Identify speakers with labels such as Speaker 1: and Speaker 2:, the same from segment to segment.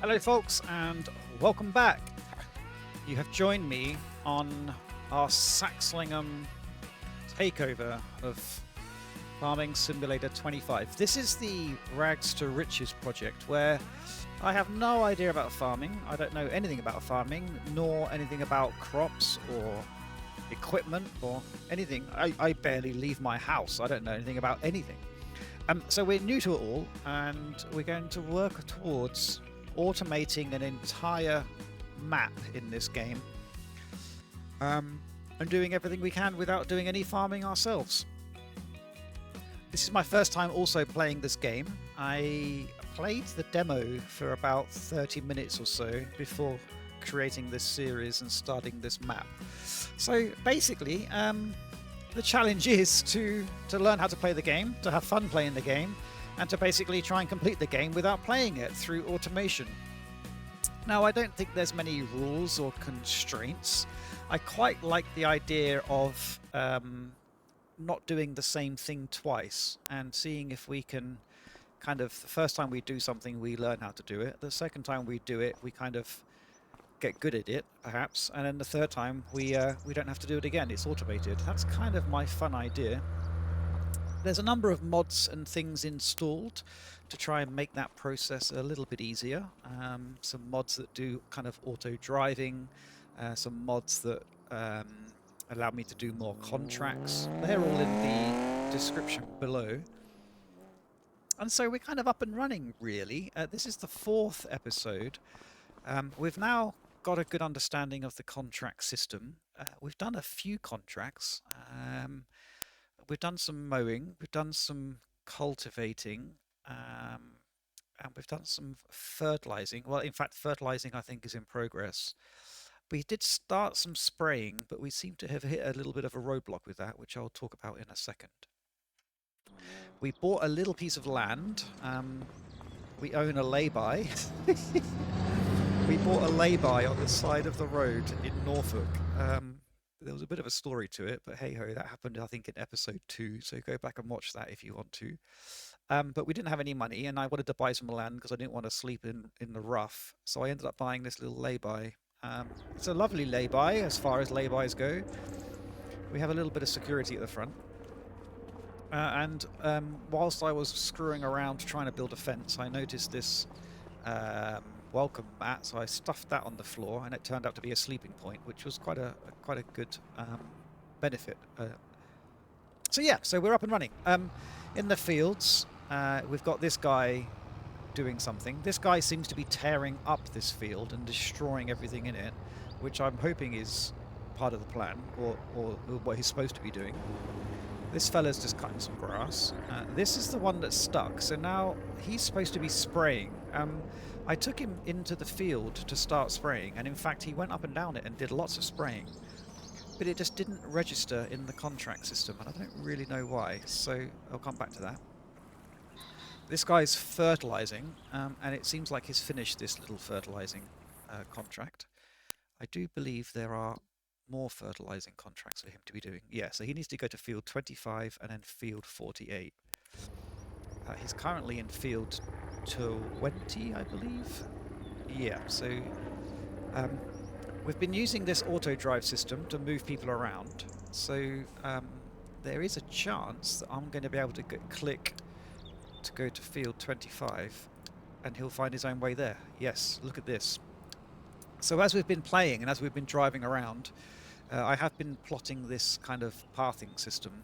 Speaker 1: Hello folks and welcome back. You have joined me on our Saxlingham takeover of Farming Simulator 25. This is the Rags to Riches project where I have no idea about farming. I don't know anything about farming, nor anything about crops or equipment or anything. I barely leave my house. I don't know anything about anything. So we're new to it all, and we're going to work towards automating an entire map in this game, and doing everything we can without doing any farming ourselves. This is my first time also playing this game. I played the demo for about 30 minutes or so before creating this series and starting this map. So basically, the challenge is to learn how to play the game, to have fun playing the game, and to basically try and complete the game without playing it through automation. Now, I don't think there's many rules or constraints. I quite like the idea of not doing the same thing twice and seeing if we can kind of, the first time we do something, we learn how to do it. The second time we do it, we kind of get good at it, perhaps. And then the third time, we don't have to do it again. It's automated. That's kind of my fun idea. There's a number of mods and things installed to try and make that process a little bit easier. Some mods that do kind of auto driving, some mods that allow me to do more contracts. They're all in the description below. And so we're kind of up and running, really. This is the 4th episode. We've now got a good understanding of the contract system. We've done a few contracts. We've done some mowing, we've done some cultivating, and we've done some fertilizing. Well, in fact, fertilizing I think is in progress. We did start some spraying, but we seem to have hit a little bit of a roadblock with that, which I'll talk about in a second. We bought a little piece of land. We own a lay-by. We bought a lay-by on the side of the road in Norfolk. There was a bit of a story to it, but hey ho, that happened I think in episode 2, so go back and watch that if you want to. But we didn't have any money, and I wanted to buy some land because I didn't want to sleep in the rough, so I ended up buying this little lay-by. It's a lovely lay-by as far as lay-bys go. We have a little bit of security at the front. And whilst I was screwing around trying to build a fence, I noticed this welcome mat, so I stuffed that on the floor, and it turned out to be a sleeping point, which was quite a good benefit. So yeah, so we're up and running. In the fields, we've got this guy doing something. This guy seems to be tearing up this field and destroying everything in it, which I'm hoping is part of the plan, or what he's supposed to be doing. This fella's just cutting some grass. This is the one that's stuck, so now he's supposed to be spraying. I took him into the field to start spraying, and in fact he went up and down it and did lots of spraying, but it just didn't register in the contract system, and I don't really know why, so I'll come back to that. This guy's fertilizing, and it seems like he's finished this little fertilizing contract. I do believe there are more fertilizing contracts for him to be doing. Yeah, so he needs to go to field 25 and then field 48. He's currently in field 20, I believe. Yeah, so we've been using this auto drive system to move people around. So there is a chance that I'm going to be able to click to go to field 25 and he'll find his own way there. Yes, look at this. So as we've been playing and as we've been driving around, I have been plotting this kind of pathing system.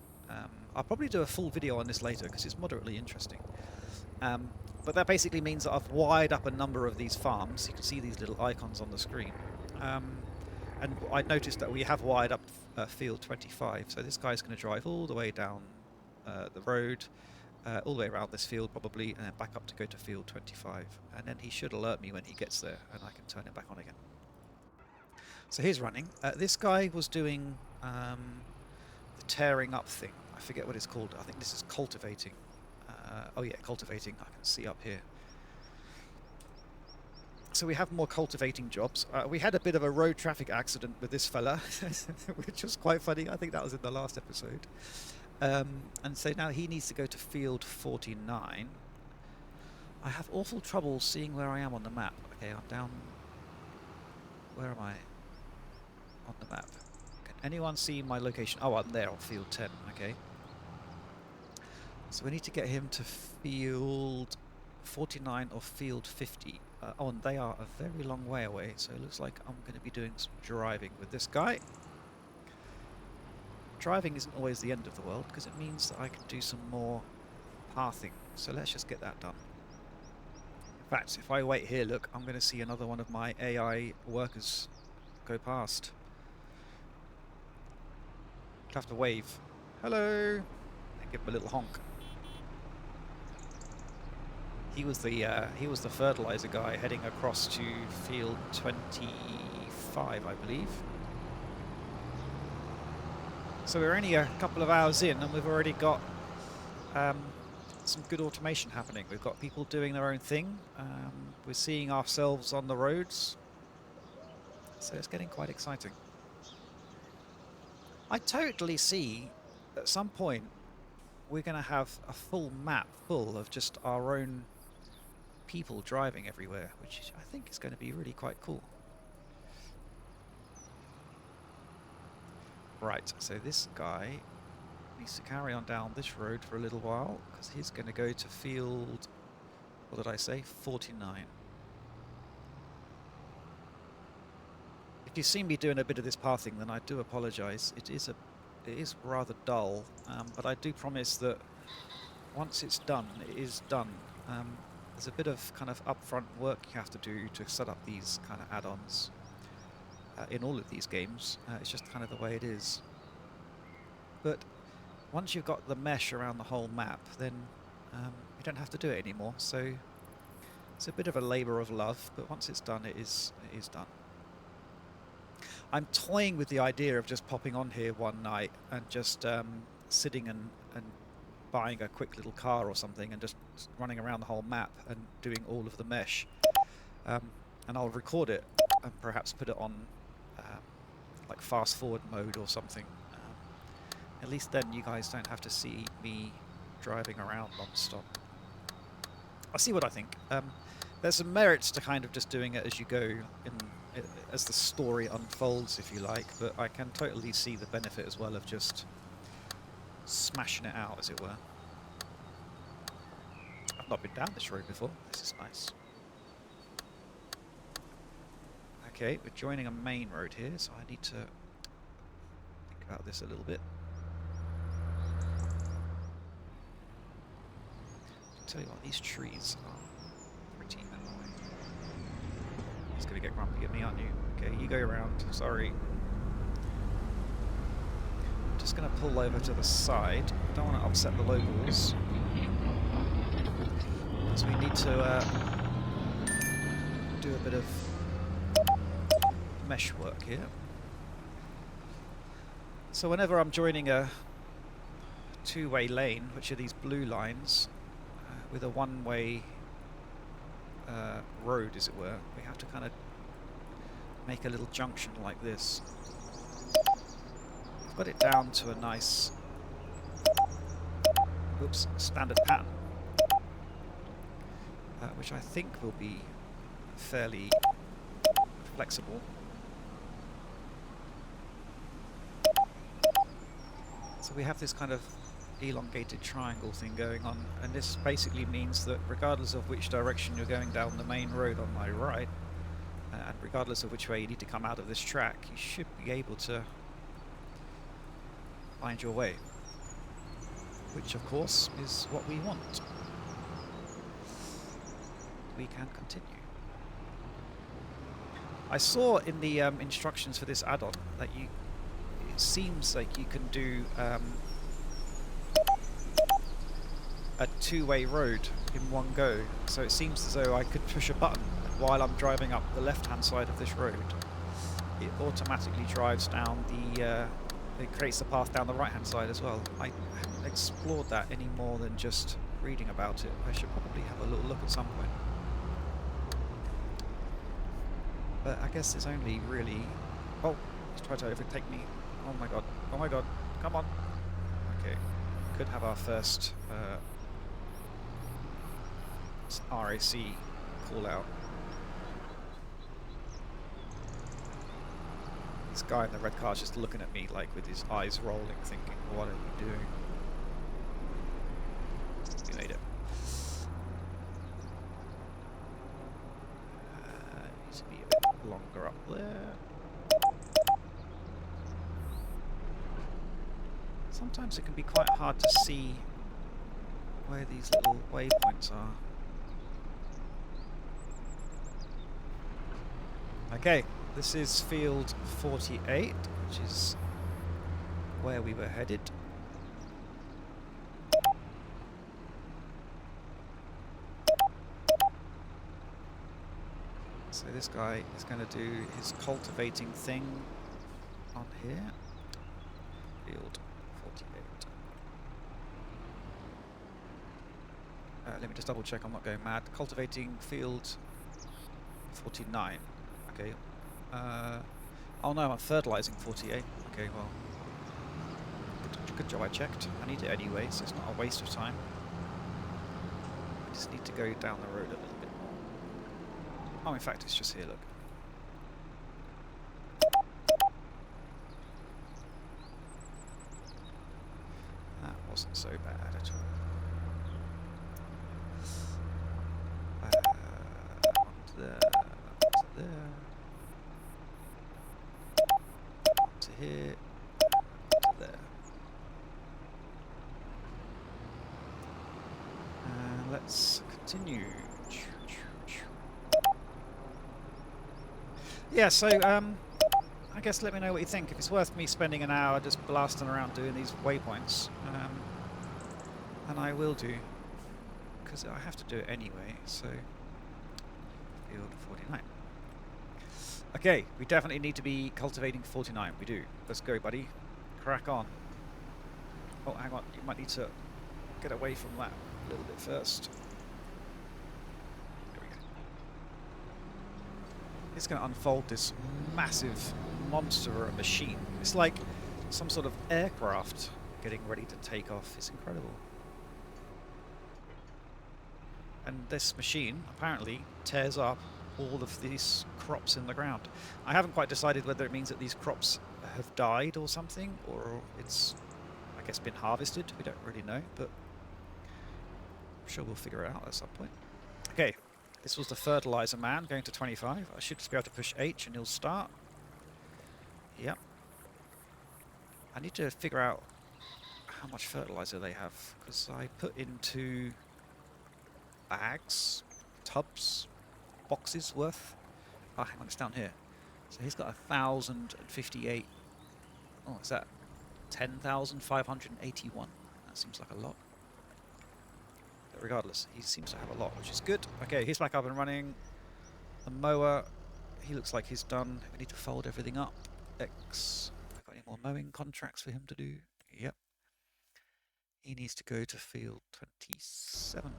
Speaker 1: I'll probably do a full video on this later because it's moderately interesting. But that basically means that I've wired up a number of these farms. You can see these little icons on the screen. And I noticed that we have wired up field 25. So this guy's going to drive all the way down the road, all the way around this field probably, and then back up to go to field 25. And then he should alert me when he gets there, and I can turn it back on again. So here's running. This guy was doing the tearing up thing. I forget what it's called. I think this is cultivating. Oh yeah, cultivating. I can see up here. So we have more cultivating jobs. We had a bit of a road traffic accident with this fella, which was quite funny. I think that was in the last episode. And so now he needs to go to field 49. I have awful trouble seeing where I am on the map. Okay, I'm down... Where am I on the map? Can anyone see my location? Oh, I'm there on field 10, okay. So we need to get him to field 49 or field 50. Oh, and they are a very long way away, so it looks like I'm going to be doing some driving with this guy. Driving isn't always the end of the world, because it means that I can do some more pathing. So let's just get that done. In fact, if I wait here, look, I'm going to see another one of my AI workers go past. I'll have to wave. Hello! And give him a little honk. He was the fertilizer guy heading across to field 25, I believe. So we're only a couple of hours in, and we've already got some good automation happening. We've got people doing their own thing. We're seeing ourselves on the roads. So it's getting quite exciting. I totally see at some point we're going to have a full map full of just our own people driving everywhere, which I think is going to be really quite cool. Right, so this guy needs to carry on down this road for a little while, because he's going to go to field, what did I say, 49. If you see me doing a bit of this pathing, then I do apologise. It is rather dull, but I do promise that once it's done, it is done. There's a bit of kind of upfront work you have to do to set up these kind of add-ons in all of these games. It's just kind of the way it is. But once you've got the mesh around the whole map, then you don't have to do it anymore. So it's a bit of a labour of love, but once it's done, it is done. I'm toying with the idea of just popping on here one night and just sitting and buying a quick little car or something and just running around the whole map and doing all of the mesh. And I'll record it and perhaps put it on like fast forward mode or something. At least then you guys don't have to see me driving around non-stop. I'll see what I think. There's some merits to kind of just doing it as you go, as the story unfolds, if you like, but I can totally see the benefit as well of just smashing it out, as it were. I've not been down this road before. This is nice. Okay, we're joining a main road here, so I need to think about this a little bit. I'll tell you what, these trees are pretty annoying. He's going to get grumpy at me, aren't you? Okay, you go around. Sorry. I'm just going to pull over to the side. Don't want to upset the locals. Because we need to do a bit of mesh work here. So whenever I'm joining a two-way lane, which are these blue lines, with a one-way road, as it were, we have to kind of make a little junction like this. We've got it down to a nice, standard pattern, which I think will be fairly flexible. So we have this kind of elongated triangle thing going on, and this basically means that regardless of which direction you're going down the main road on my right, and regardless of which way you need to come out of this track, you should be able to find your way, which of course is what we want. We can continue. I saw in the instructions for this add-on that it seems like you can do a two-way road in one go. So it seems as though I could push a button while I'm driving up the left-hand side of this road. It automatically drives down it creates the path down the right-hand side as well. I haven't explored that any more than just reading about it. I should probably have a little look at some point. But I guess it's only really... Oh, he's tried to overtake me. Oh my god. Oh my god. Come on. Okay. Could have our first It's RAC call out. This guy in the red car is just looking at me like with his eyes rolling, thinking, what are you doing? We made it. Needs to be a bit longer up there. Sometimes it can be quite hard to see where these little waypoints are. Okay, this is field 48, which is where we were headed. So this guy is going to do his cultivating thing on here. Field 48. Let me just double check I'm not going mad. Cultivating field 49. Okay. Oh no, I'm fertilizing 48. Okay, well. Good job I checked. I need it anyway, so it's not a waste of time. I just need to go down the road a little bit more. Oh, in fact, it's just here, look. That wasn't so bad at all. Onto there, onto there. Onto here, onto there. And let's continue. Yeah, so I guess let me know what you think. If it's worth me spending an hour just blasting around doing these waypoints, and I will do, because I have to do it anyway. So field 49. Okay, we definitely need to be cultivating 49. We do. Let's go, buddy. Crack on. Oh, hang on. You might need to get away from that a little bit first. It's going to unfold this massive monster of a machine. It's like some sort of aircraft getting ready to take off. It's incredible. And this machine apparently tears up all of these crops in the ground. I haven't quite decided whether it means that these crops have died or something, or it's, I guess, been harvested. We don't really know, but I'm sure we'll figure it out at some point. Okay. This was the fertilizer man going to 25. I should just be able to push H and he'll start. Yep. I need to figure out how much fertilizer they have, because I put into bags, tubs, boxes worth. Oh, hang on, it's down here. So he's got 1,058. Oh, is that 10,581? That seems like a lot. But regardless, he seems to have a lot, which is good. Okay, he's back up and running. The mower, he looks like he's done. We need to fold everything up. X. Have I got any more mowing contracts for him to do? Yep. He needs to go to field 27.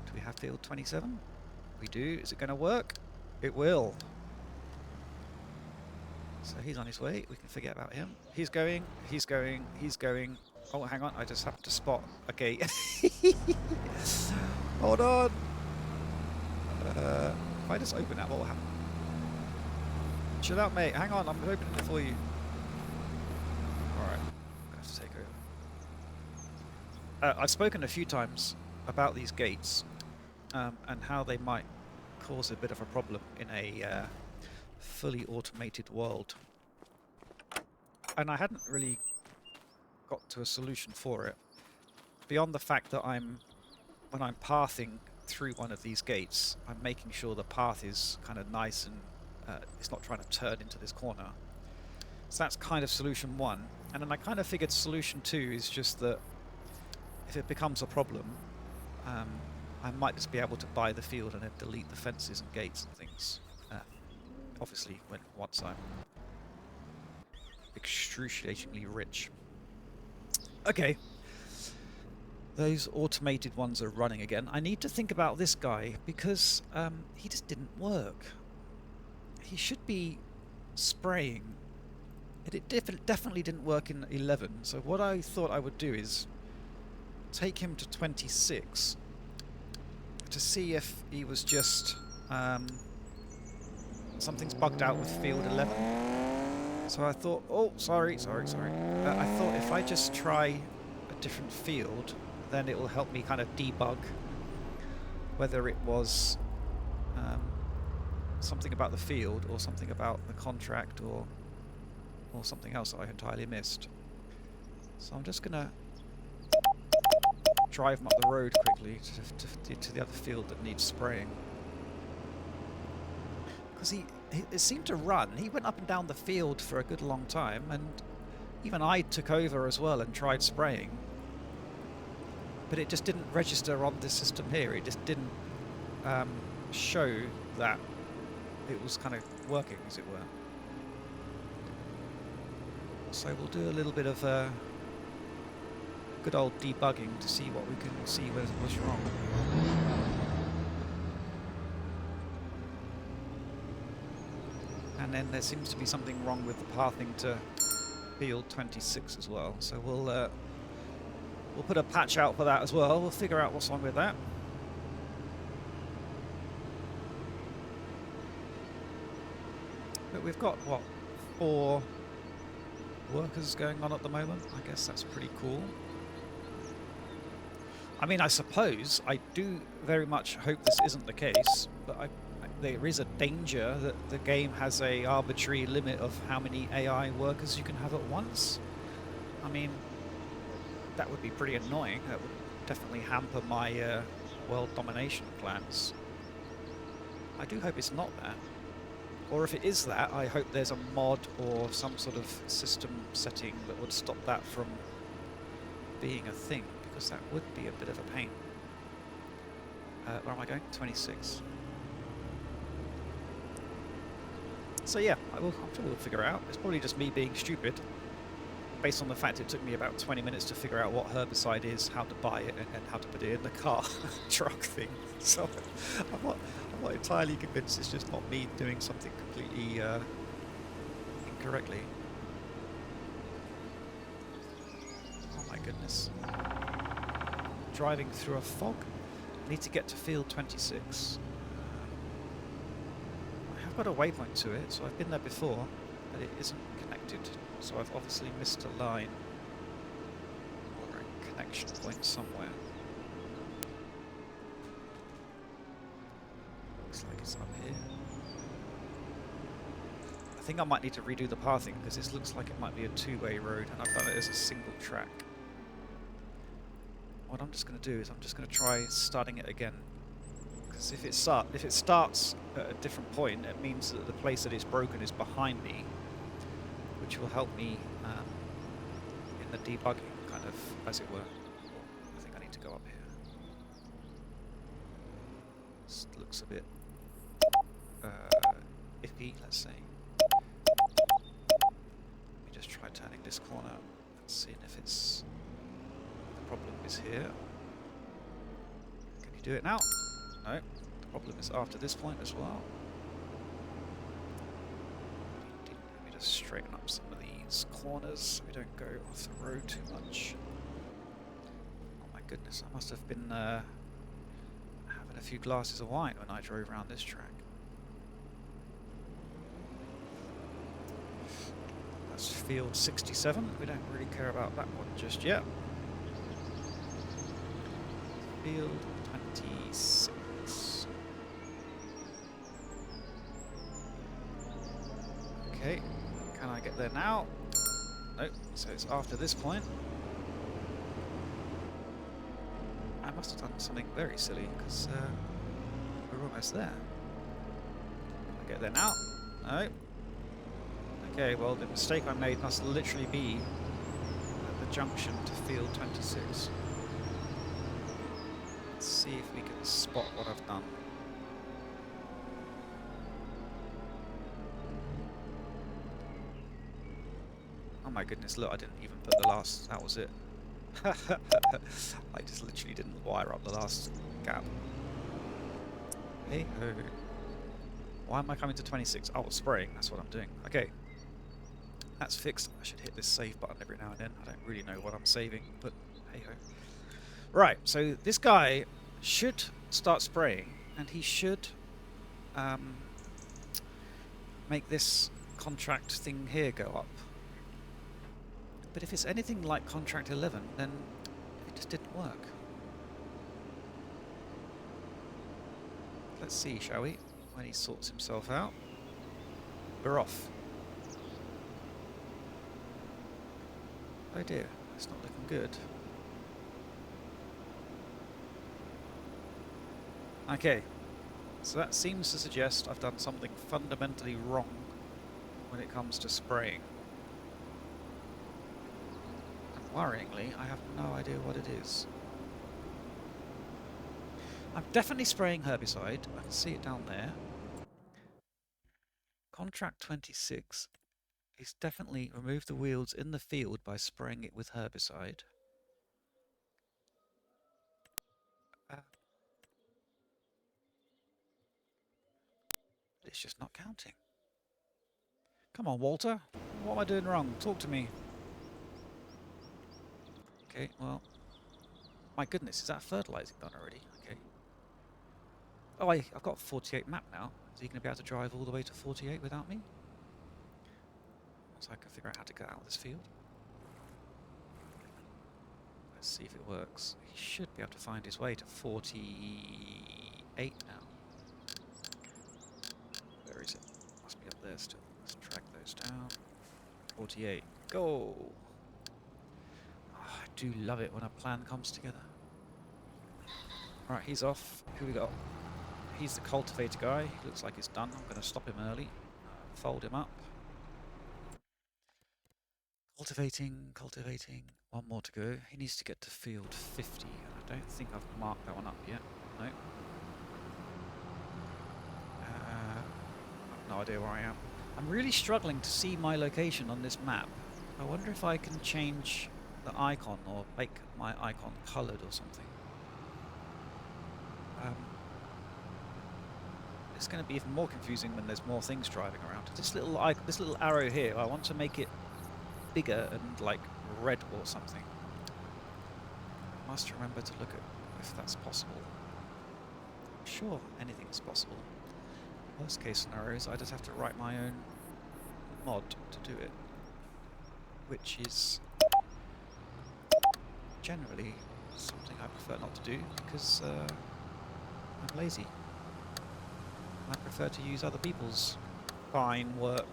Speaker 1: Do we have field 27? We do. Is it going to work? It will. So he's on his way. We can forget about him. He's going. He's going. He's going. Oh, hang on. I just happened to spot. Okay. Hold on. If I just open that, what will happen? Chill out, mate. Hang on. I'm opening it for you. Alright. I'm going to have to take over. I've spoken a few times about these gates and how they might cause a bit of a problem in a fully automated world. And I hadn't really got to a solution for it, beyond the fact that when I'm pathing through one of these gates, I'm making sure the path is kind of nice and it's not trying to turn into this corner. So that's kind of solution one. And then I kind of figured solution two is just that if it becomes a problem, I might just be able to buy the field and then delete the fences and gates and things. Obviously, once I'm excruciatingly rich. Okay. Those automated ones are running again. I need to think about this guy because he just didn't work. He should be spraying. It definitely didn't work in 11. So what I thought I would do is take him to 26 to see if he was just something's bugged out with field 11. So I thought, oh, sorry. I thought if I just try a different field, then it will help me kind of debug whether it was something about the field or something about the contract or something else that I entirely missed. So I'm just gonna drive him up the road quickly to the other field that needs spraying. Because it seemed to run. He went up and down the field for a good long time, and even I took over as well and tried spraying. But it just didn't register on this system here. It just didn't show that it was kind of working, as it were. So we'll do a little bit of good old debugging to see what we can see what's wrong. And then there seems to be something wrong with the pathing to field 26 as well. So we'll put a patch out for that as well. We'll figure out what's wrong with that. But we've got, what, 4 workers going on at the moment. I guess that's pretty cool. I mean, I suppose I do very much hope this isn't the case, but there is a danger that the game has a arbitrary limit of how many AI workers you can have at once. I mean, that would be pretty annoying. That would definitely hamper my world domination plans. I do hope it's not that. Or if it is that, I hope there's a mod or some sort of system setting that would stop that from being a thing, because that would be a bit of a pain. Where am I going? 26. So yeah, I'm sure we'll figure it out. It's probably just me being stupid, based on the fact it took me about 20 minutes to figure out what herbicide is, how to buy it, and how to put it in the car truck thing. So I'm not entirely convinced it's just not me doing something completely incorrectly. Oh my goodness. Driving through a fog. I need to get to field 26. I have got a waypoint to it, so I've been there before, but it isn't connected. So I've obviously missed a line or a connection point somewhere. Looks like it's up here. I think I might need to redo the pathing because this looks like it might be a 2-way road, and I've done it as a single track. What I'm just going to do is I'm just going to try starting it again. Because if it starts at a different point, it means that the place that it's broken is behind me, which will help me in the debugging, kind of, as it were. I think I need to go up here. This looks a bit iffy, let's say. Let me just try turning this corner and seeing if it's... the problem is here. Can you do it now? No. The problem is after this point as well. Let me just straighten up some of these corners so we don't go off the road too much. Oh my goodness, I must have been having a few glasses of wine when I drove around this track. That's field 67. We don't really care about that one just yet. Field 26. Okay, can I get there now? Nope, so it's after this point. I must have done something very silly because we're almost there. Can I get there now? No. Okay, well the mistake I made must literally be at the junction to field 26. Let's see if we can spot what I've done. Oh my goodness, look, I didn't even put the last, that was it. I just literally didn't wire up the last gap. Hey ho. Why am I coming to 26? Oh, spraying, that's what I'm doing. Okay. That's fixed. I should hit this save button every now and then. I don't really know what I'm saving, but hey ho. Right, so this guy should start spraying, and he should make this contract thing here go up. But if it's anything like contract 11, then it just didn't work. Let's see, shall we? When he sorts himself out. We're off. Oh dear, it's not looking good. Okay, so that seems to suggest I've done something fundamentally wrong when it comes to spraying. And worryingly, I have no idea what it is. I'm definitely spraying herbicide. I can see it down there. Contract 26 is definitely remove the weeds in the field by spraying it with herbicide. It's just not counting. Come on, Walter. What am I doing wrong? Talk to me. Okay, well... My goodness, is that fertilising done already? Okay. Oh, I've got 48 map now. Is he going to be able to drive all the way to 48 without me? Once I can figure out how to get out of this field. Let's see if it works. He should be able to find his way to 48 now. Where is it? Must be up there still. Let's track those down. 48. Go! Oh, I do love it when a plan comes together. Right, he's off. Who we got? He's the cultivator guy. He looks like it's done. I'm going to stop him early. Fold him up. Cultivating, cultivating. One more to go. He needs to get to field 50. I don't think I've marked that one up yet. No. I've no idea where I am. I'm really struggling to see my location on this map. I wonder if I can change the icon or make my icon coloured or something. It's going to be even more confusing when there's more things driving around. This little arrow here, I want to make it bigger and like red or something. I must remember to look at if that's possible. I'm sure anything's possible. Worst case scenario is I just have to write my own mod to do it, which is generally something I prefer not to do because I'm lazy. I prefer to use other people's fine work.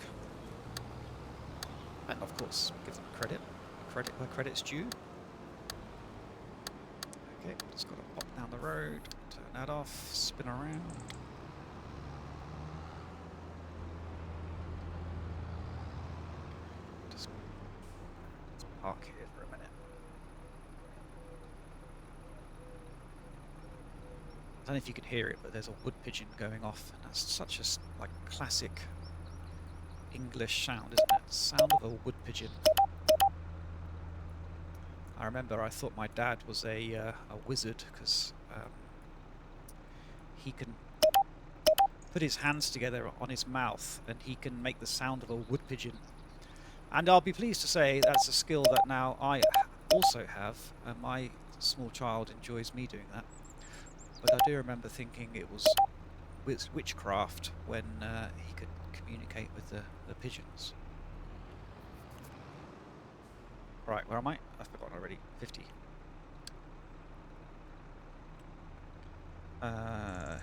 Speaker 1: And of course, give them credit where credit's due. Okay, just got to pop down the road, turn that off, spin around. Just park here for a minute. I don't know if you can hear it, but there's a wood pigeon going off, and that's such a like classic English sound, isn't it? The sound of a wood pigeon. I remember I thought my dad was a wizard because he can put his hands together on his mouth and he can make the sound of a wood pigeon. And I'll be pleased to say that's a skill that now I also have, and my small child enjoys me doing that. But I do remember thinking it was witchcraft when he could communicate with the pigeons. Right, where am I? I've forgotten already. 50.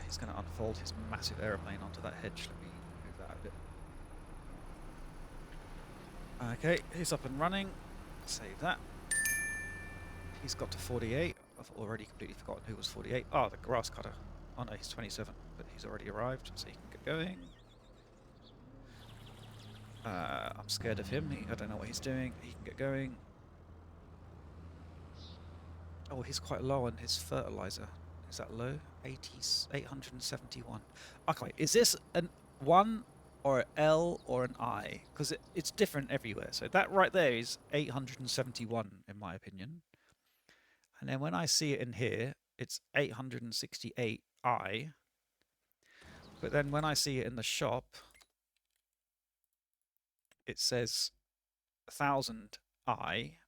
Speaker 1: He's going to unfold his massive aeroplane onto that hedge. Let me move that a bit. Okay, he's up and running. Save that. He's got to 48. I've already completely forgotten who was 48. Oh, the grass cutter. Oh no, he's 27, but he's already arrived, so he can get going. I'm scared of him. I don't know what he's doing. He can get going. Oh, he's quite low on his fertilizer. Is that low? 871. Okay, is this an 1 or an L or an I? Because it's different everywhere. So that right there is 871 in my opinion. And then when I see it in here, it's 868I. But then when I see it in the shop, it says 1000I.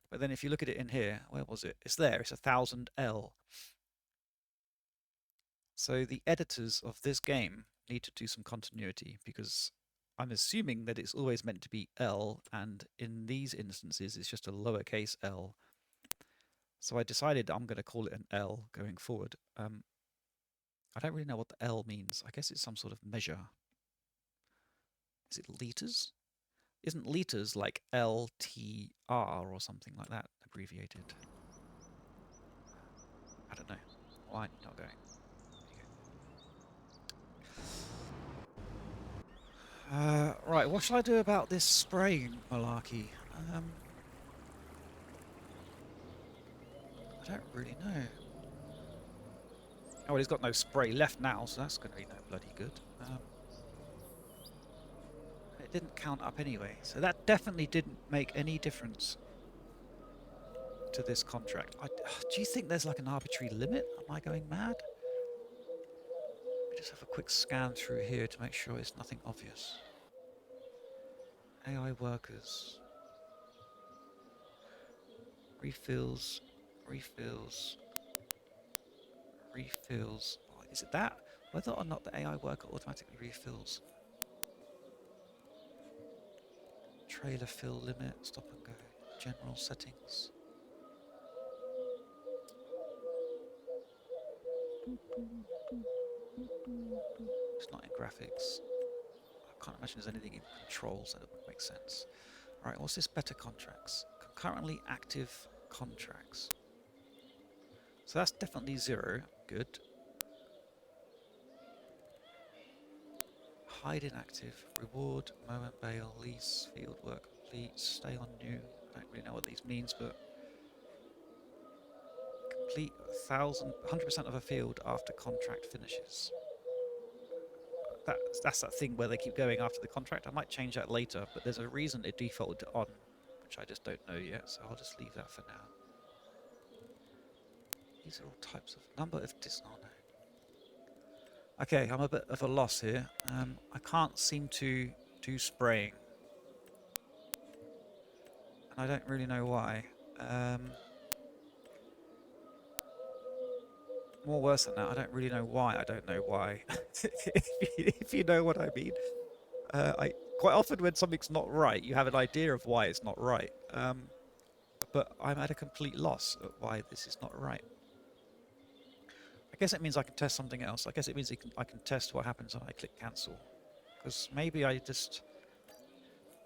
Speaker 1: But then if you look at it in here, where was it? It's there. It's 1000L. So the editors of this game need to do some continuity, because I'm assuming that it's always meant to be L, and in these instances it's just a lowercase l. So I decided I'm going to call it an L going forward. I don't really know what the L means. I guess it's some sort of measure. Is it liters? Isn't liters like LTR or something like that abbreviated? I don't know. Why not going? Right, what shall I do about this spraying malarkey? I don't really know. Oh, well, he's got no spray left now, so that's going to be no bloody good. It didn't count up anyway, so that definitely didn't make any difference to this contract. Do you think there's like an arbitrary limit? Am I going mad? Let me just have a quick scan through here to make sure it's nothing obvious. AI workers. Refills. Refills. Refills. Oh, is it that? Whether or not the AI worker automatically refills. Trailer fill limit. Stop and go. General settings. It's not in graphics. I can't imagine there's anything in controls that would make sense. Alright, what's this? Better contracts. Concurrently active contracts. So that's definitely 0. Good. Hide inactive. Reward, moment bail, lease, field work complete, stay on new. I don't really know what these means, but complete 100% of a field after contract finishes. That's that thing where they keep going after the contract. I might change that later, but there's a reason it defaulted on, which I just don't know yet, so I'll just leave that for now. These are all types of number of Okay, I'm a bit of a loss here. I can't seem to do spraying, and I don't really know why. More worse than that, I don't really know why I don't know why. if you know what I mean. I quite often when something's not right, you have an idea of why it's not right. But I'm at a complete loss at why this is not right. I guess it means I can test something else. I guess it means I can test what happens when I click cancel. Because maybe I just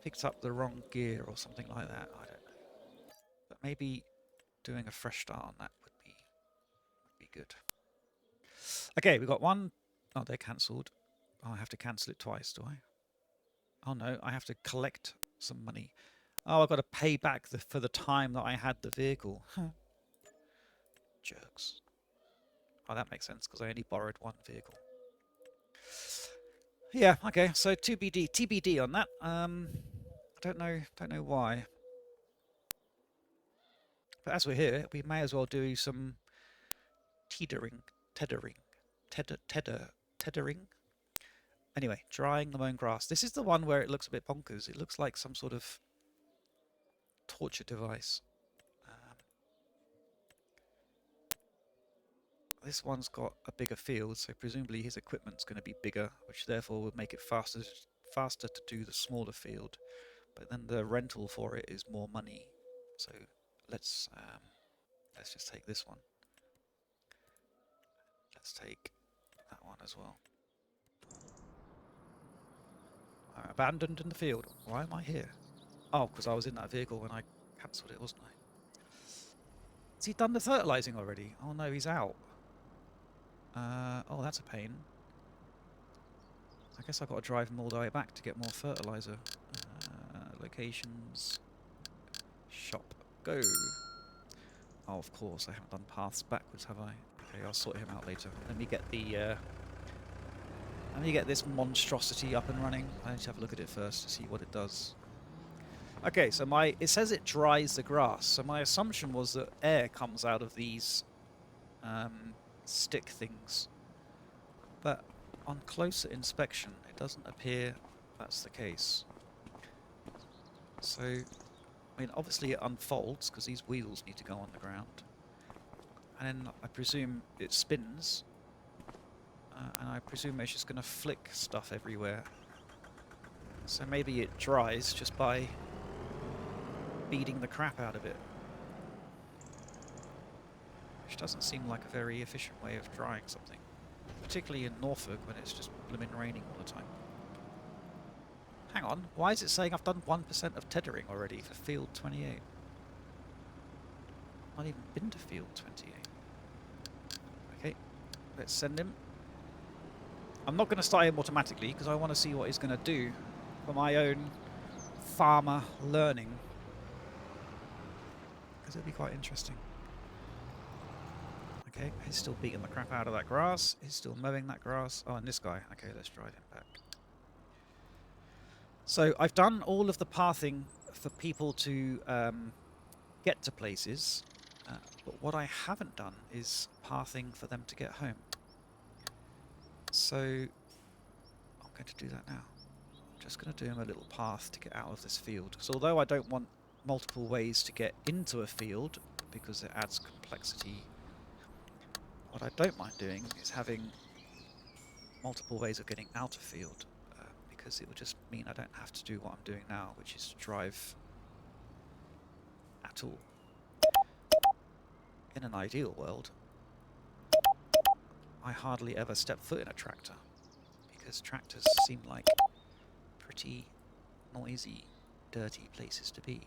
Speaker 1: picked up the wrong gear or something like that. I don't know. But maybe doing a fresh start on that would be good. Okay, we've got one. Oh, they're cancelled. Oh, I have to cancel it twice, do I? Oh no, I have to collect some money. Oh, I've got to pay back for the time that I had the vehicle. Jerks. Oh, that makes sense, because I only borrowed one vehicle. Yeah, okay, so TBD on that. I don't know why. But as we're here, we may as well do some tethering. Anyway, drying the mown grass. This is the one where it looks a bit bonkers. It looks like some sort of torture device. This one's got a bigger field, so presumably his equipment's going to be bigger, which therefore would make it faster to do the smaller field. But then the rental for it is more money. So let's just take this one. Let's take that one as well. I abandoned in the field. Why am I here? Oh, because I was in that vehicle when I cancelled it, wasn't I? Has he done the fertilising already? Oh no, he's out. Oh, that's a pain. I guess I've got to drive him all the way back to get more fertiliser. Locations. Shop. Go. Oh, of course, I haven't done paths backwards, have I? Okay, I'll sort him out later. Let me get this monstrosity up and running. I need to have a look at it first to see what it does. Okay, so it says it dries the grass. So my assumption was that air comes out of these stick things. But on closer inspection, it doesn't appear that's the case. So, I mean, obviously it unfolds because these wheels need to go on the ground. And then I presume it spins. and I presume it's just going to flick stuff everywhere. So maybe it dries just by beating the crap out of it. Which doesn't seem like a very efficient way of drying something. Particularly in Norfolk when it's just blooming raining all the time. Hang on, why is it saying I've done 1% of tethering already for field 28? Not even been to field 28. Okay, let's send him. I'm not going to start him automatically because I want to see what he's going to do for my own farmer learning. Because it'll be quite interesting. Okay, he's still beating the crap out of that grass. He's still mowing that grass. Oh, and this guy. Okay, let's drive him back. So I've done all of the pathing for people to get to places. But what I haven't done is pathing for them to get home. So I'm going to do that now. I'm just going to do him a little path to get out of this field. Because although I don't want multiple ways to get into a field, because it adds complexity, what I don't mind doing is having multiple ways of getting out of field. Because it would just mean I don't have to do what I'm doing now, which is to drive at all. In an ideal world, I hardly ever step foot in a tractor, because tractors seem like pretty noisy, dirty places to be.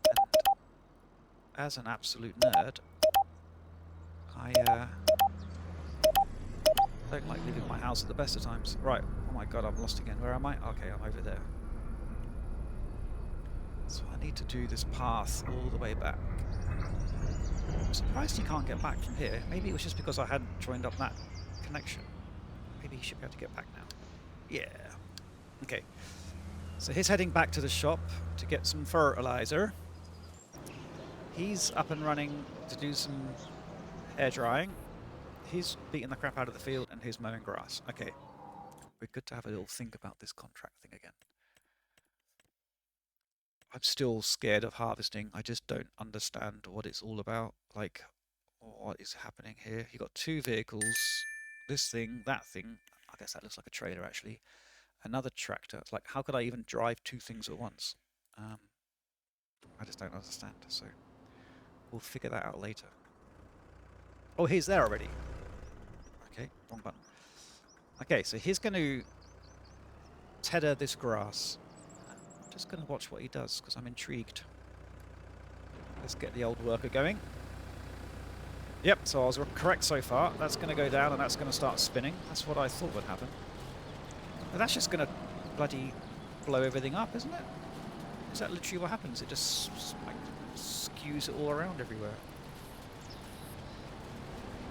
Speaker 1: And as an absolute nerd, I don't like leaving my house at the best of times. Right, oh my god, I'm lost again. Where am I? Okay, I'm over there. So I need to do this path all the way back. I'm surprised you can't get back from here. Maybe it was just because I hadn't joined up that connection. Maybe he should be able to get back now. Yeah. Okay. So he's heading back to the shop to get some fertilizer. He's up and running to do some air drying. He's beating the crap out of the field and he's mowing grass. Okay. We're good to have a little think about this contract thing again. I'm still scared of harvesting. I just don't understand what it's all about. Like, what is happening here? You've got two vehicles. This thing, that thing. I guess that looks like a trailer, actually. Another tractor. It's like, how could I even drive two things at once? I just don't understand. So, we'll figure that out later. Oh, he's there already. Okay, wrong button. Okay, so he's going to tether this grass. I'm just going to watch what he does, because I'm intrigued. Let's get the old worker going. Yep, so I was correct so far. That's going to go down and that's going to start spinning. That's what I thought would happen. But that's just going to bloody blow everything up, isn't it? Is that literally what happens? It just like skews it all around everywhere.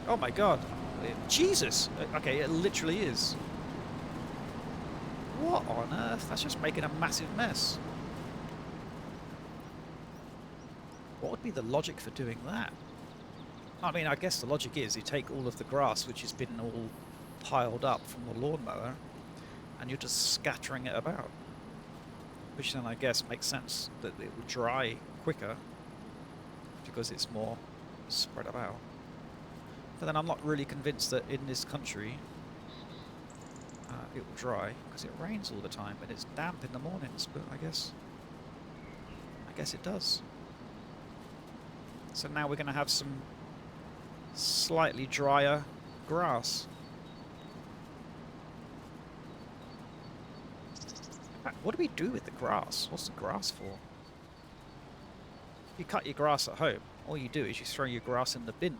Speaker 1: Oh my god. Jesus! Okay, it literally is. What on earth? That's just making a massive mess. What would be the logic for doing that? I mean, I guess the logic is you take all of the grass which has been all piled up from the lawnmower and you're just scattering it about. Which then I guess makes sense that it will dry quicker because it's more spread about. But then I'm not really convinced that in this country it will dry because it rains all the time and it's damp in the mornings, but I guess it does. So now we're going to have some slightly drier grass. In fact, what do we do with the grass? What's the grass for? If you cut your grass at home, all you do is you throw your grass in the bin.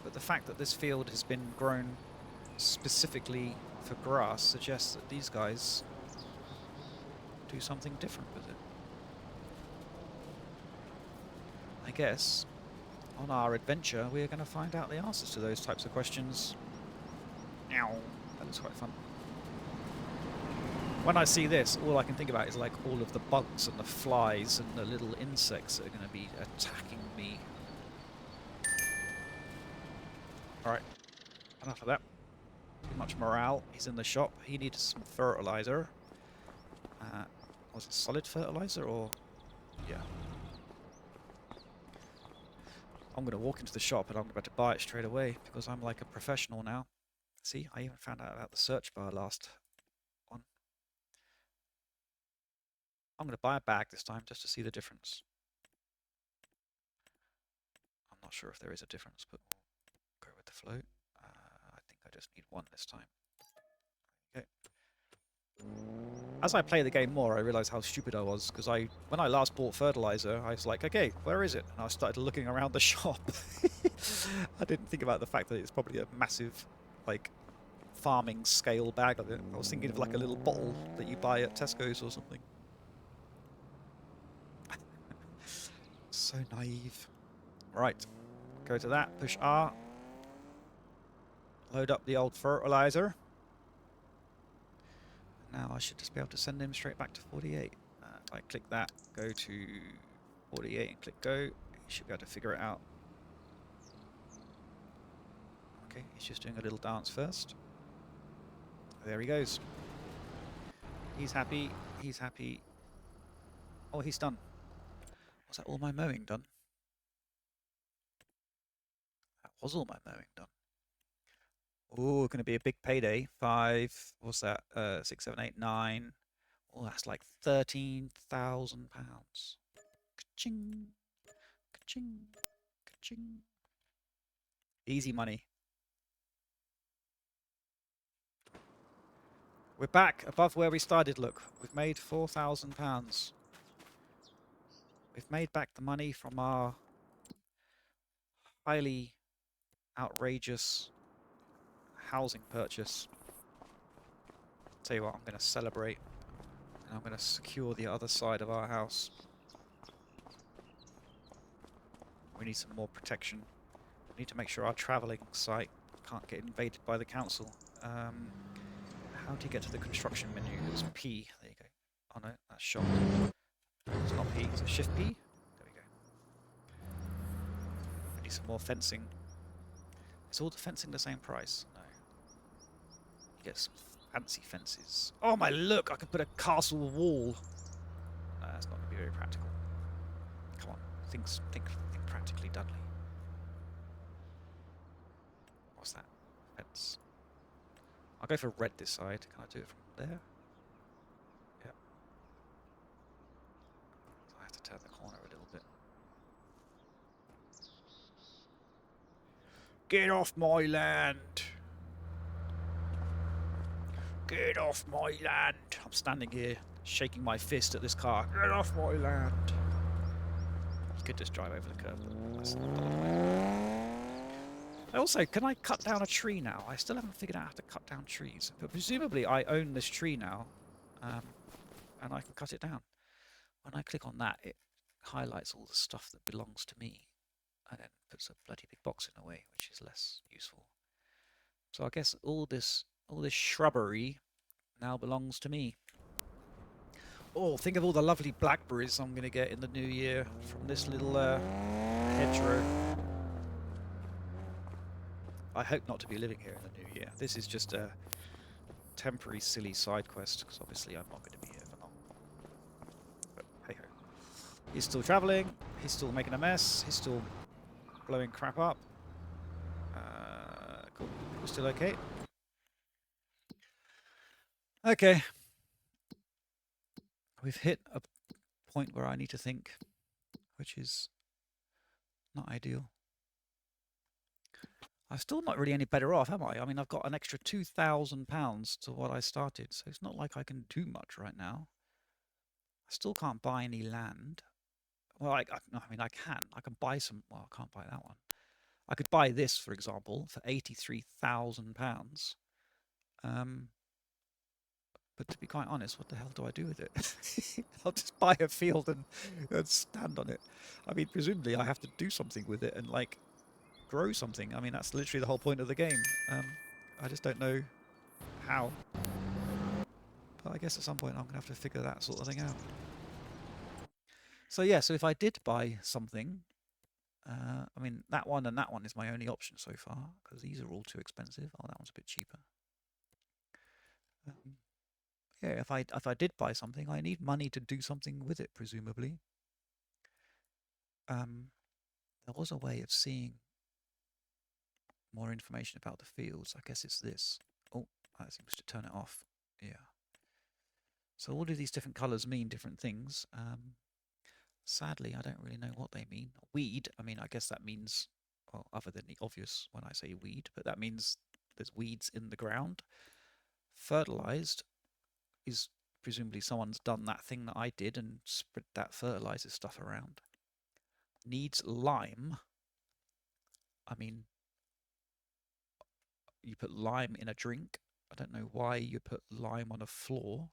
Speaker 1: But the fact that this field has been grown specifically for grass suggests that these guys do something different with it. I guess on our adventure we're going to find out the answers to those types of questions. Ow, that looks quite fun. When I see this, all I can think about is like all of the bugs and the flies and the little insects that are going to be attacking me. Alright, enough of that. Too much morale. He's in the shop. He needs some fertilizer. Was it solid fertilizer or... yeah. I'm going to walk into the shop and I'm about to buy it straight away because I'm like a professional now. See, I even found out about the search bar last one. I'm going to buy a bag this time just to see the difference. I'm not sure if there is a difference, but we'll go with the float. I think I just need one this time. Okay. As I play the game more, I realise how stupid I was, because when I last bought fertilizer, I was like, okay, where is it? And I started looking around the shop. I didn't think about the fact that it's probably a massive, like, farming scale bag of it. I was thinking of like a little bottle that you buy at Tesco's or something. So naive. Right, go to that, push R, load up the old fertilizer. Now I should just be able to send him straight back to 48. If I click that, go to 48 and click go, he should be able to figure it out. Okay, he's just doing a little dance first. There he goes. He's happy, he's happy. Oh, he's done. Was that all my mowing done? That was all my mowing done. Oh, going to be a big payday. 5, what's that? 6, 7, 8, 9. Oh, that's like £13,000. Ka-ching, ka-ching, ka-ching. Easy money. We're back above where we started, look. We've made £4,000. We've made back the money from our highly outrageous housing purchase. Tell you what, I'm going to celebrate. And I'm going to secure the other side of our house. We need some more protection. We need to make sure our travelling site can't get invaded by the council. How do you get to the construction menu? It's P. There you go. Oh no, that's shop. It's not P, it's Shift P. There we go. We need some more fencing. Is all the fencing the same price? No. You get some fancy fences. Oh my, look! I can put a castle wall. No, that's not going to be very practical. Come on, think practically, Dudley. What's that? Fence. I'll go for red this side. Can I do it from there? Yeah. So I have to turn the corner a little bit. Get off my land! Get off my land! I'm standing here, shaking my fist at this car. Get off my land! You could just drive over the curb, but that's not the way. Also, can I cut down a tree now? I still haven't figured out how to cut down trees. But presumably I own this tree now, and I can cut it down. When I click on that, it highlights all the stuff that belongs to me, and then puts a bloody big box in the way, which is less useful. So I guess all this shrubbery now belongs to me. Oh, think of all the lovely blackberries I'm going to get in the new year from this little hedgerow. I hope not to be living here in the new year. This is just a temporary silly side quest, because obviously I'm not going to be here for long. But hey ho. He's still travelling, he's still making a mess, he's still blowing crap up. Cool. We're still okay. Okay. We've hit a point where I need to think, which is not ideal. I'm still not really any better off, am I? I mean, I've got an extra £2,000 to what I started, so it's not like I can do much right now. I still can't buy any land. Well, I mean, I can. I can buy some. Well, I can't buy that one. I could buy this, for example, for £83,000. But to be quite honest, what the hell do I do with it? I'll just buy a field and stand on it. I mean, presumably I have to do something with it and, like, grow something. I mean, that's literally the whole point of the game. I just don't know how. But I guess at some point I'm going to have to figure that sort of thing out. So yeah, so if I did buy something, I mean, that one and that one is my only option so far, because these are all too expensive. Oh, that one's a bit cheaper. Yeah, if I did buy something, I need money to do something with it, presumably. There was a way of seeing more information about the fields. I guess it's this. Oh, that seems to turn it off. Yeah. So all of these different colours mean different things. Sadly, I don't really know what they mean. Weed, I mean, I guess that means, well, other than the obvious when I say weed, but that means there's weeds in the ground. Fertilized is presumably someone's done that thing that I did and spread that fertilizer stuff around. Needs lime. I mean, you put lime in a drink. I don't know why you put lime on a floor.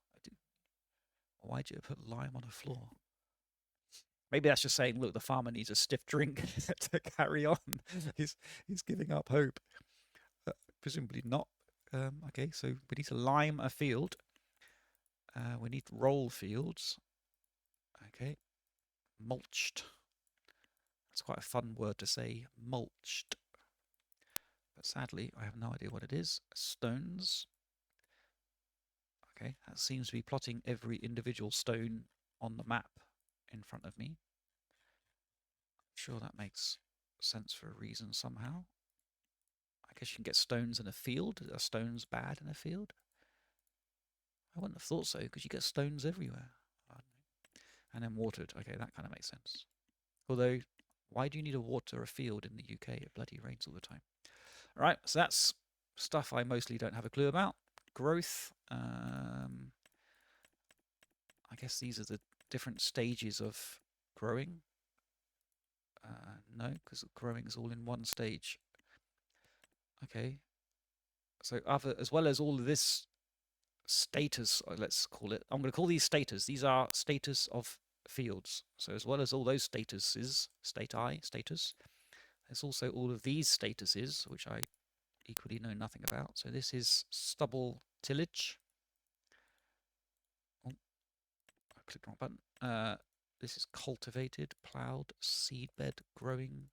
Speaker 1: Why do you put lime on a floor? Maybe that's just saying, look, the farmer needs a stiff drink to carry on. he's giving up hope. Presumably not. Okay, so we need to lime a field. We need roll fields. Okay, mulched. That's quite a fun word to say, mulched. But sadly, I have no idea what it is. Stones. Okay, that seems to be plotting every individual stone on the map in front of me. I'm sure that makes sense for a reason somehow. I guess you can get stones in a field. Are stones bad in a field? I wouldn't have thought so, because you get stones everywhere. And then watered. Okay, that kind of makes sense. Although, why do you need to water a field in the UK? It bloody rains all the time. All right, so that's stuff I mostly don't have a clue about. Growth. I guess these are the different stages of growing. No, because growing is all in one stage. Okay. So as well as all of this status, let's call it, I'm going to call these status. These are status of fields. So as well as all those statuses, status, there's also all of these statuses, which I equally know nothing about. So this is stubble tillage. Oh, I clicked the wrong button. This is cultivated, ploughed, seedbed, growing,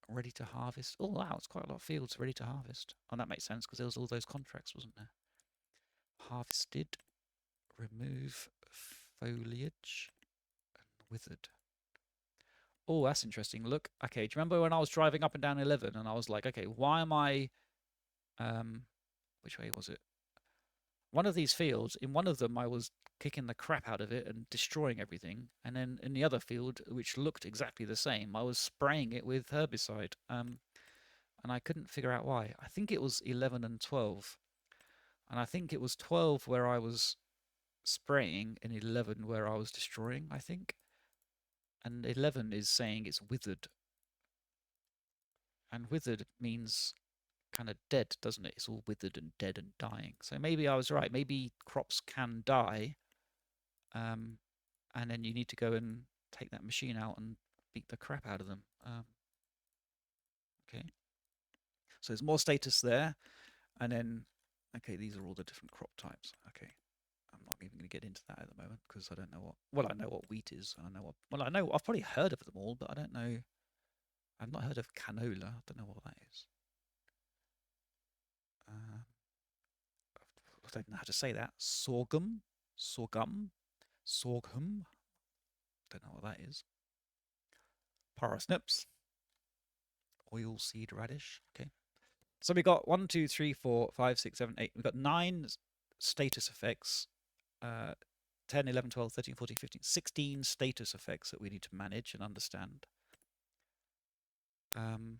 Speaker 1: ready to harvest. Oh wow, it's quite a lot of fields ready to harvest. Oh, that makes sense because there was all those contracts, wasn't there? Harvested, remove foliage, and withered. Oh, that's interesting. Look, okay, do you remember when I was driving up and down 11 and I was like, okay, why am I, which way was it? One of these fields, in one of them I was kicking the crap out of it and destroying everything, and then in the other field, which looked exactly the same, I was spraying it with herbicide, and I couldn't figure out why. I think it was 11 and 12, and I think it was 12 where I was spraying and 11 where I was destroying, I think. And 11 is saying it's withered. And withered means kind of dead, doesn't it? It's all withered and dead and dying. So maybe I was right. Maybe crops can die. And then you need to go and take that machine out and beat the crap out of them. Okay. So there's more status there. And then, okay, these are all the different crop types. Okay. I'm not even going to get into that at the moment because I don't know what, well, I know what wheat is. And I know what, well, I know, I've probably heard of them all, but I don't know. I've not heard of canola. I don't know what that is. I don't know how to say that. Sorghum. Don't know what that is. Parsnips. Oilseed radish. Okay. So we got 1, 2, 3, 4, 5, 6, 7, 8. We've got 9 status effects. 10, 11, 12, 13, 14, 15, 16 status effects that we need to manage and understand. And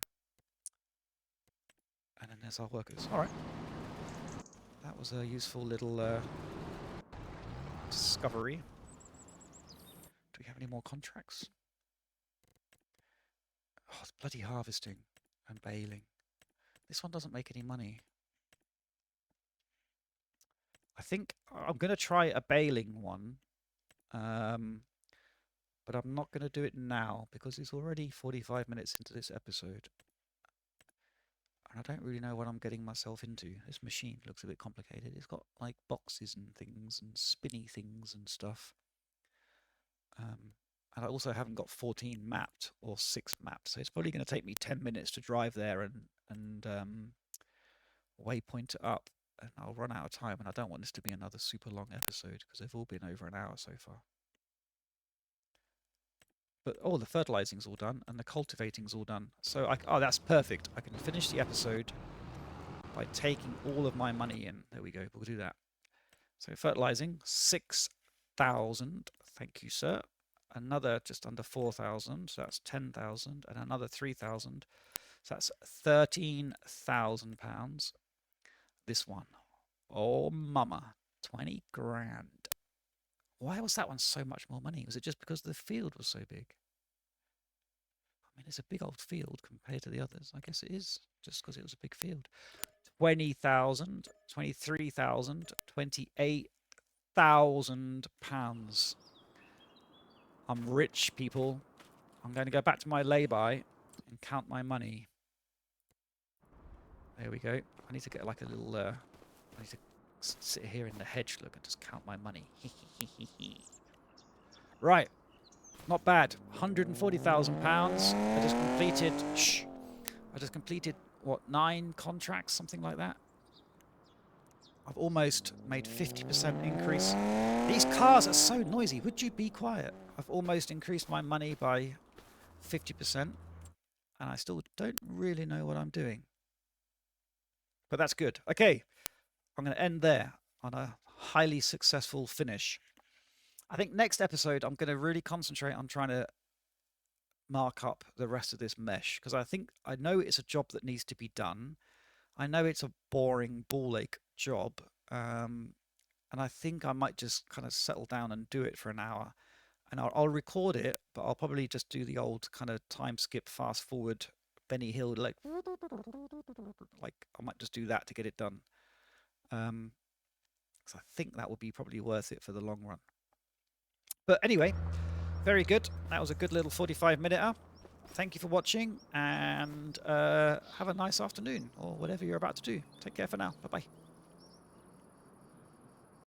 Speaker 1: then there's our workers. All right. That was a useful little discovery. Do we have any more contracts? Oh, it's bloody harvesting and baling. This one doesn't make any money. I think I'm going to try a baling one. But I'm not going to do it now because it's already 45 minutes into this episode. And I don't really know what I'm getting myself into. This machine looks a bit complicated. It's got like boxes and things and spinny things and stuff. And I also haven't got 14 mapped or 6 mapped. So it's probably going to take me 10 minutes to drive there and waypoint it up. And I'll run out of time. And I don't want this to be another super long episode because they've all been over an hour so far. But oh, the fertilizing's all done and the cultivating's all done. So oh, that's perfect. I can finish the episode by taking all of my money in. There we go. We'll do that. So fertilizing 6,000. Thank you, sir. Another just under 4,000. So that's 10,000, and another 3,000. So that's £13,000. This one. Oh, mama. 20 grand. Why was that one so much more money? Was it just because the field was so big? I mean, it's a big old field compared to the others. I guess it is just because it was a big field. 20,000, 23,000, 28,000 pounds. I'm rich, people. I'm going to go back to my lay-by and count my money. There we go. I need to get like a little... I need to sit here in the hedge, look, and just count my money. Right. Not bad. £140,000. I just completed... Shh. I just completed, what, 9 contracts? Something like that. I've almost made 50% increase. These cars are so noisy. Would you be quiet? I've almost increased my money by 50%. And I still don't really know what I'm doing. But that's good. Okay. I'm going to end there on a highly successful finish. I think next episode, I'm going to really concentrate on trying to mark up the rest of this mesh. Because I know it's a job that needs to be done. I know it's a boring ball ache job, and I think I might just kind of settle down and do it for an hour, and I'll record it, but I'll probably just do the old kind of time skip, fast forward, Benny Hill, like I might just do that to get it done, because I think that would be probably worth it for the long run. But anyway, very good. That was a good little 45-minute. Thank you for watching, and have a nice afternoon, or whatever you're about to do. Take care for now. Bye-bye.